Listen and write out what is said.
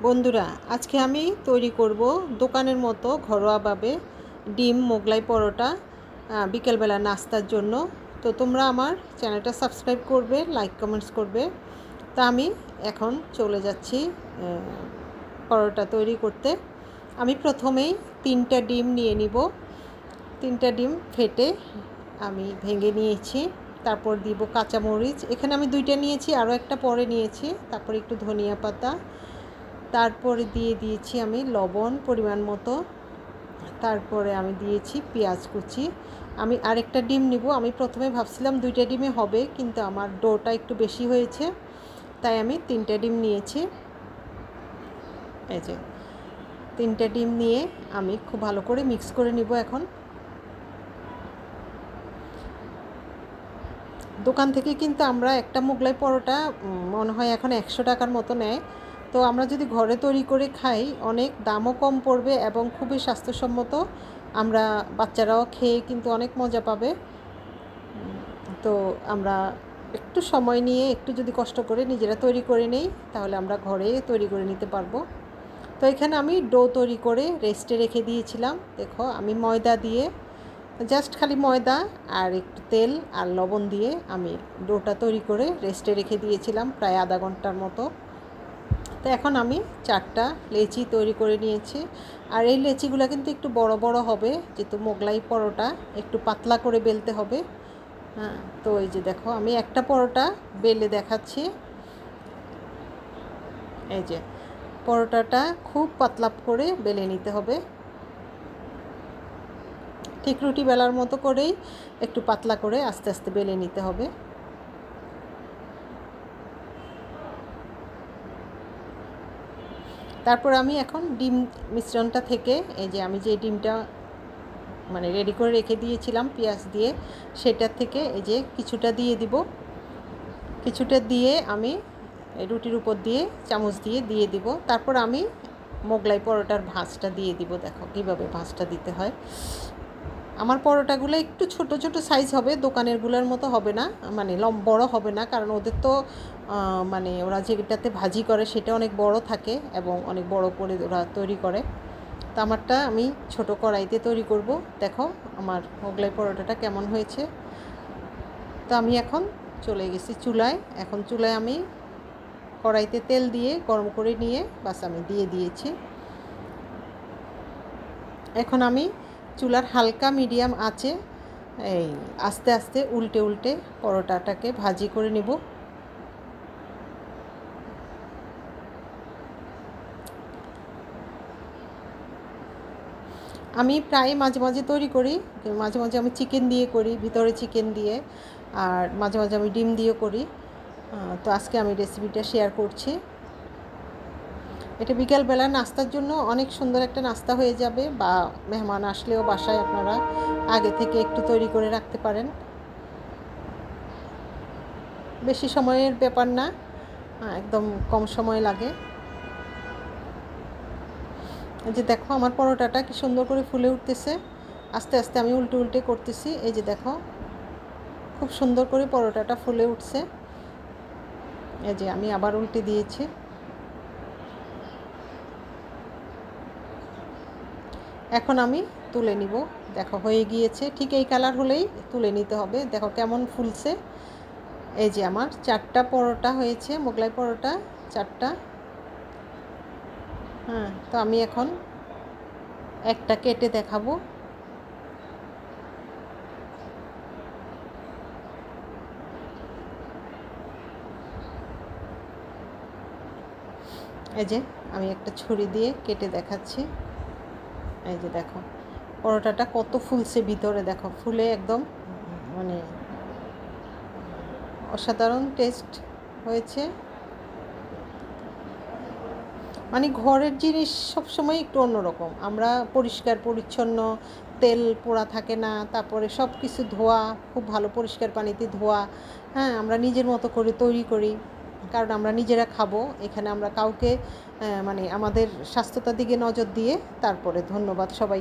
বন্ধুরা, আজকে আমি তৈরি করব দোকানের মতো ঘরোয়াভাবে ডিম মোগলাই পরোটা বিকেলবেলা নাস্তার জন্য। তো তোমরা আমার চ্যানেলটা সাবস্ক্রাইব করবে, লাইক কমেন্টস করবে। তা আমি এখন চলে যাচ্ছি পরোটা তৈরি করতে। আমি প্রথমেই 3টা ডিম নিয়ে নিব। 3টা ডিম ফেটে আমি ভেঙে নিয়েছি। তারপর দিব কাঁচামরিচ। এখানে আমি 2টা নিয়েছি, আরও একটা পরে নিয়েছি। তারপর একটু ধনিয়া পাতা, তারপরে দিয়ে দিয়েছি আমি লবণ পরিমাণ মতো। তারপরে আমি দিয়েছি পেঁয়াজ কুচি। আমি আরেকটা ডিম নিব। আমি প্রথমে ভাবছিলাম 2টা ডিমে হবে, কিন্তু আমার ডোটা একটু বেশি হয়েছে, তাই আমি 3টা ডিম নিয়েছি। এই যে 3টা ডিম নিয়ে আমি খুব ভালো করে মিক্স করে নিব। এখন দোকান থেকে কিন্তু আমরা একটা মোগলাই পরোটা মনে হয় এখন 100 টাকার মতো নেয়। তো আমরা যদি ঘরে তৈরি করে খাই, অনেক দামও কম পড়বে এবং খুবই স্বাস্থ্যসম্মত। আমরা বাচ্চারাও খেয়ে কিন্তু অনেক মজা পাবে। তো আমরা একটু সময় নিয়ে একটু যদি কষ্ট করে নিজেরা তৈরি করে নেই, তাহলে আমরা ঘরে তৈরি করে নিতে পারবো। তো এখানে আমি ডো তৈরি করে রেস্টে রেখে দিয়েছিলাম। দেখো, আমি ময়দা দিয়ে জাস্ট খালি ময়দা আর একটু তেল আর লবণ দিয়ে আমি ডোটা তৈরি করে রেস্টে রেখে দিয়েছিলাম প্রায় আধা ঘন্টার মতো। তো এখন আমি 4টা লেচি তৈরি করে নিয়েছি। আর এই লেচিগুলো কিন্তু একটু বড় বড় হবে, যেহেতু মোগলাই পরোটা একটু পাতলা করে বেলতে হবে। হ্যাঁ, তো এই যে দেখো, আমি একটা পরোটা বেলে দেখাচ্ছি। এই যে পরোটাটা খুব পাতলা করে বেলে নিতে হবে, ঠিক রুটি বেলার মতো করেই একটু পাতলা করে আস্তে আস্তে বেলে নিতে হবে। তারপর আমি এখন ডিম মিশ্রণটা থেকে এই যে আমি যে ডিমটা রেডি করে রেখে দিয়েছিলাম পেঁয়াজ দিয়ে, সেটার থেকে এই যে কিছুটা দিয়ে দিব। কিছুটা দিয়ে আমি রুটির উপর দিয়ে চামচ দিয়ে দিব। তারপর আমি মোগলাই পরোটার ভাঁজটা দিয়ে দিব। দেখো কীভাবে ভাঁজটা দিতে হয়। আমার পরোটাগুলো একটু ছোট ছোট সাইজ হবে, দোকানেরগুলোর মতো হবে না, বড় হবে না, কারণ ওদের তো ওরা যেটাতে ভাজি করে সেটা অনেক বড় থাকে এবং অনেক বড় করে ওরা তৈরি করে। তো আমারটা আমি ছোট কড়াইতে তৈরি করব। দেখো আমার মোগলাই পরোটাটা কেমন হয়েছে। তো আমি এখন চলে গেছি চুলায়। এখন চুলায় আমি কড়াইতে তেল দিয়ে গরম করে নিয়ে বাস আমি দিয়ে দিয়েছি। এখন আমি চুলার হালকা মিডিয়াম আঁচে এই আস্তে আস্তে উল্টে উল্টে পরোটাটাকে ভাজি করে নেব। আমি প্রায় মাঝে মাঝে তৈরি করি, মাঝে মাঝে আমি চিকেন দিয়ে করি, ভিতরে চিকেন দিয়ে, আর মাঝে মাঝে আমি ডিম দিয়েও করি। তো আজকে আমি রেসিপিটা শেয়ার করছি। এটা বিকেলবেলা নাস্তার জন্য অনেক সুন্দর একটা নাস্তা হয়ে যাবে, বা মেহমান আসলেও বাসায় আপনারা আগে থেকে একটু তৈরি করে রাখতে পারেন। বেশি সময়ের ব্যাপার না, একদম কম সময় লাগে। এই যে দেখো আমার পরোটাটা কি সুন্দর করে ফুলে উঠতেছে। আস্তে আস্তে আমি উল্টে উল্টে করতেছি। এই যে দেখো খুব সুন্দর করে পরোটাটা ফুলে উঠছে। এই যে আমি আবার উল্টে দিয়েছি। এখন আমি তুলে নিব। দেখো হয়ে গিয়েছে, ঠিক এই কালার হলেই তুলে নিতে হবে। দেখো কেমন ফুলছে। এই যে আমার 4টা পরোটা হয়েছে, মোগলাই পরোটা 4টা। হ্যাঁ, তো আমি এখন একটা কেটে দেখাবো। এই যে আমি একটা ছুরি দিয়ে কেটে দেখাচ্ছি। এই যে দেখো পরোটাটা কত ফুলছে ভিতরে। দেখো ফুলে একদম অসাধারণ টেস্ট হয়েছে। ঘরের জিনিস সবসময় একটু অন্যরকম। আমরা পরিষ্কার পরিচ্ছন্ন, তেল পোড়া থাকে না, তারপরে সব কিছু ধোয়া, খুব ভালো পরিষ্কার পানিতে ধোয়া। হ্যাঁ, আমরা নিজের মতো করে তৈরি করি, কারণ আমরা নিজেরা খাবো। এখানে আমরা কাউকে আমাদের স্বাস্থ্যতার দিকে নজর দিয়ে তারপরে ধন্যবাদ সবাই।